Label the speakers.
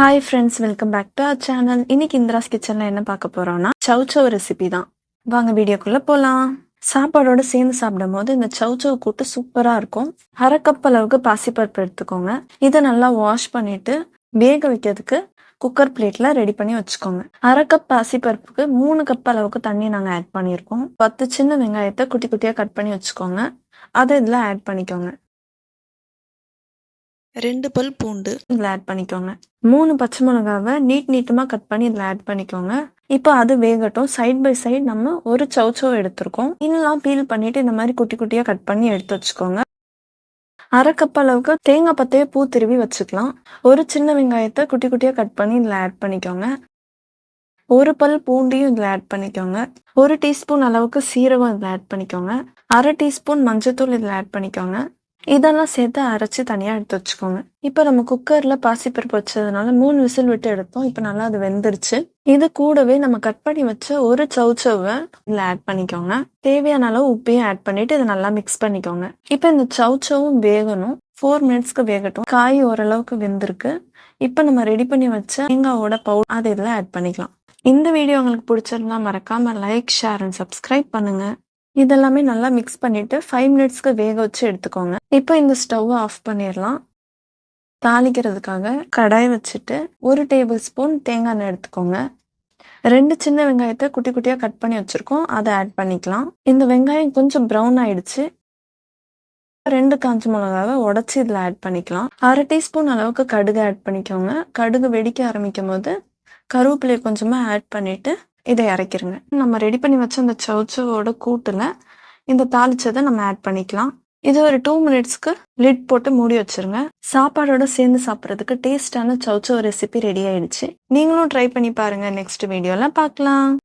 Speaker 1: Hi friends, welcome back to our channel. இன்னைக்கு இந்திராஸ் கிச்சனில் என்ன பார்க்க போகிறோன்னா சௌச்சவ் ரெசிபி தான். வாங்க வீடியோக்குள்ளே போகலாம். சாப்பாடோடு சேர்ந்து சாப்பிடும் போது இந்த சௌச்சவ் கூட்டு சூப்பராக இருக்கும். 1/2 கப் அளவுக்கு பாசிப்பருப்பு எடுத்துக்கோங்க. இதை நல்லா வாஷ் பண்ணிவிட்டு வேக வைக்கிறதுக்கு குக்கர் பிளேட்டில் ரெடி பண்ணி வச்சுக்கோங்க. 1/2 கப் பாசிப்பருப்புக்கு 3 கப் அளவுக்கு தண்ணி நாங்கள் ஆட் பண்ணியிருக்கோம். 10 சின்ன வெங்காயத்தை குட்டி குட்டியாக கட் பண்ணி வச்சுக்கோங்க. அதை இதில் ஆட் பண்ணிக்கோங்க. 2 பல் பூண்டு இதில் ஆட் பண்ணிக்கோங்க. 3 பச்சை மிளகாவை நீட்டமாக கட் பண்ணி இதில் ஆட் பண்ணிக்கோங்க. இப்போ அது வேகட்டும். சைட் பை சைடு நம்ம ஒரு சௌச்சவ் எடுத்திருக்கோம். இன்னெல்லாம் பீல் பண்ணிட்டு இந்த மாதிரி குட்டி குட்டியாக கட் பண்ணி எடுத்து வச்சுக்கோங்க. 1/2 கப் அளவுக்கு தேங்காய் பத்தையே பூ திருவி வச்சுக்கலாம். ஒரு சின்ன வெங்காயத்தை குட்டி குட்டியாக கட் பண்ணி இதில் ஆட் பண்ணிக்கோங்க. 1 பல் பூண்டையும் இதில் ஆட் பண்ணிக்கோங்க. 1 டீஸ்பூன் அளவுக்கு சீரகம் இதில் ஆட் பண்ணிக்கோங்க. 1/2 டீஸ்பூன் மஞ்சத்தூள் இதில் ஆட் பண்ணிக்கோங்க. இதெல்லாம் சேர்த்து அரைச்சி தனியாக எடுத்து வச்சுக்கோங்க. இப்போ நம்ம குக்கரில் பாசிப்பருப்பு வச்சதுனால 3 விசில் விட்டு எடுத்தோம். இப்போ நல்லா அது வெந்துருச்சு. இது கூடவே நம்ம கட் பண்ணி வச்ச ஒரு சௌச்சவை இதில் ஆட் பண்ணிக்கோங்க. தேவையான அளவு உப்பையும் ஆட் பண்ணிட்டு இதை நல்லா மிக்ஸ் பண்ணிக்கோங்க. இப்போ இந்த சௌச்சவும் வேகணும். 4 மினிட்ஸ்க்கு வேகட்டும். காய் ஓரளவுக்கு வெந்திருக்கு. இப்போ நம்ம ரெடி பண்ணி வச்ச தேங்காவோட பவுடர் அதை இதில் ஆட் பண்ணிக்கலாம். இந்த வீடியோ உங்களுக்கு பிடிச்சிருந்தா மறக்காம லைக், ஷேர் அண்ட் சப்ஸ்கிரைப் பண்ணுங்க. இதெல்லாமே நல்லா மிக்ஸ் பண்ணிட்டு 5 மினிட்ஸ்க்கு வேக வச்சு எடுத்துக்கோங்க. இப்போ இந்த ஸ்டவ்வை ஆஃப் பண்ணிடலாம். தாளிக்கிறதுக்காக கடாய் வச்சுட்டு 1 டேபிள் ஸ்பூன் தேங்காய் எண்ணெய் எடுத்துக்கோங்க. 2 சின்ன வெங்காயத்தை குட்டி குட்டியாக கட் பண்ணி வச்சுருக்கோம். அதை ஆட் பண்ணிக்கலாம். இந்த வெங்காயம் கொஞ்சம் ப்ரௌன் ஆயிடுச்சு. 2 காஞ்ச மிளகாவை உடச்சி இதில் ஆட் பண்ணிக்கலாம். 1/2 டீஸ்பூன் அளவுக்கு கடுகு ஆட் பண்ணிக்கோங்க. கடுகு வெடிக்க ஆரம்பிக்கும் போது கருவேப்பிலையை கொஞ்சமாக ஆட் பண்ணிவிட்டு இதை இறக்கிருங்க. நம்ம ரெடி பண்ணி வச்ச அந்த சௌச்சவோட கூட்டில் இந்த தாளிச்சதை நம்ம ஆட் பண்ணிக்கலாம். இது ஒரு 2 மினிட்ஸ்க்கு லிட் போட்டு மூடி வச்சிருங்க. சாப்பாடோட சேர்ந்து சாப்பிட்றதுக்கு டேஸ்டான சௌச்சவ் ரெசிபி ரெடி ஆயிடுச்சு. நீங்களும் ட்ரை பண்ணி பாருங்க. நெக்ஸ்ட் வீடியோல பார்க்கலாம்.